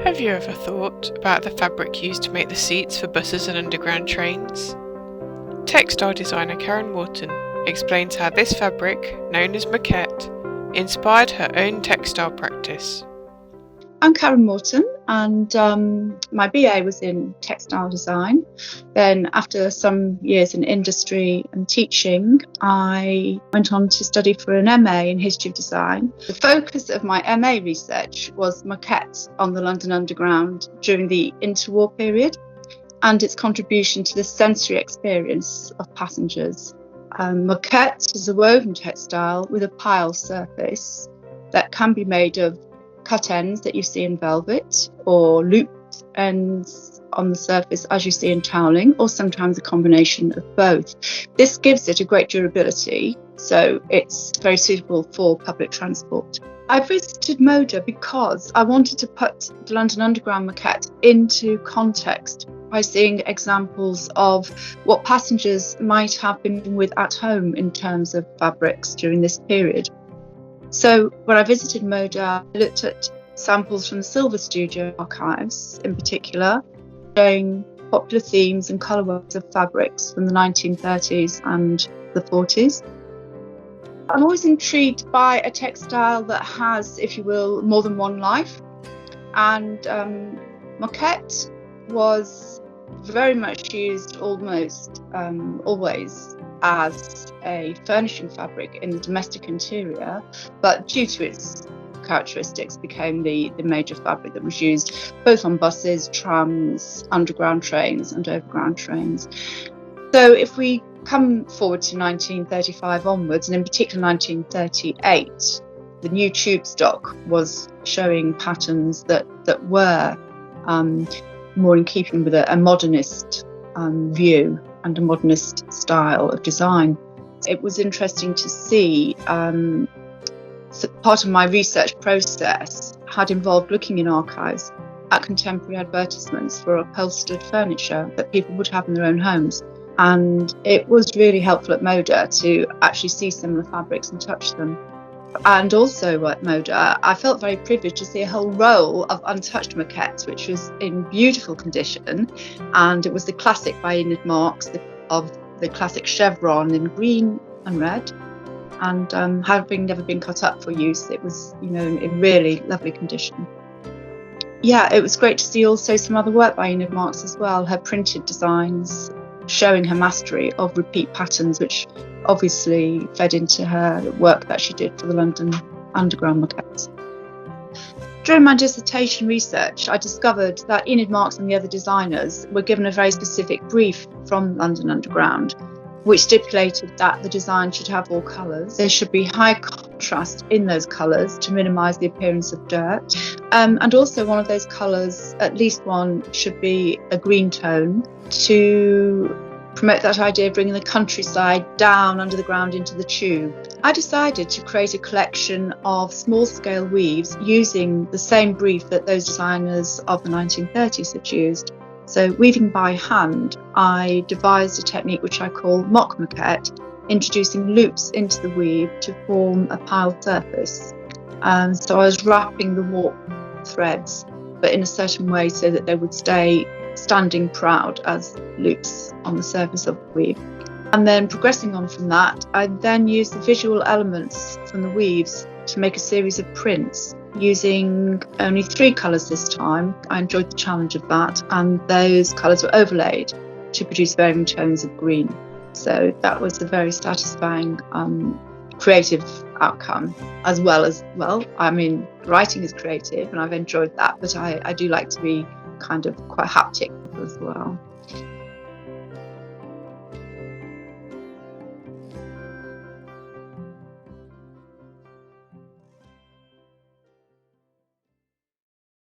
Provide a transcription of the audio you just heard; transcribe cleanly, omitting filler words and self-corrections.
Have you ever thought about the fabric used to make the seats for buses and underground trains? Textile designer Karen Morton explains how this fabric, known as Moquette, inspired her own textile practice. I'm Karen Morton, and my BA was in textile design. Then after some years in industry and teaching, I went on to study for an MA in history of design. The focus of my MA research was Moquette on the London Underground during the interwar period and its contribution to the sensory experience of passengers. Moquette is a woven textile with a pile surface that can be made of cut ends that you see in velvet, or looped ends on the surface as you see in toweling, or sometimes a combination of both. This gives it a great durability, so it's very suitable for public transport. I visited Moda because I wanted to put the London Underground Moquette into context by seeing examples of what passengers might have been with at home in terms of fabrics during this period. So when I visited Moda, I looked at samples from the Silver Studio archives in particular, showing popular themes and colourways of fabrics from the 1930s and the 40s. I'm always intrigued by a textile that has, if you will, more than one life. And Moquette was very much used almost always as a furnishing fabric in the domestic interior, but due to its characteristics became the major fabric that was used both on buses, trams, underground trains and overground trains. So if we come forward to 1935 onwards, and in particular 1938, the new tube stock was showing patterns that were more in keeping with a modernist view and a modernist style of design. It was interesting to see so part of my research process had involved looking in archives at contemporary advertisements for upholstered furniture that people would have in their own homes. And it was really helpful at Moda to actually see similar fabrics and touch them. And also at Moda, I felt very privileged to see a whole roll of untouched moquettes, which was in beautiful condition. And it was the classic by Enid Marx, of the classic Chevron in green and red. And having never been cut up for use, it was, in really lovely condition. Yeah, it was great to see also some other work by Enid Marx as well, her printed designs showing her mastery of repeat patterns, which obviously fed into her work that she did for the London Underground Moquettes. During my dissertation research, I discovered that Enid Marx and the other designers were given a very specific brief from London Underground, which stipulated that the design should have all colours. There should be high contrast in those colours to minimise the appearance of dirt. And also one of those colours, at least one, should be a green tone to promote that idea of bringing the countryside down under the ground into the tube. I decided to create a collection of small-scale weaves using the same brief that those designers of the 1930s had used. So weaving by hand, I devised a technique which I call mock moquette, introducing loops into the weave to form a pile surface. So I was wrapping the warp threads, but in a certain way so that they would stay standing proud as loops on the surface of the weave. And then progressing on from that, I then used the visual elements from the weaves to make a series of prints using only 3 colours this time. I enjoyed the challenge of that, and those colours were overlaid to produce varying tones of green. So that was a very satisfying creative outcome, as well as, writing is creative and I've enjoyed that, but I do like to be kind of quite haptic as well.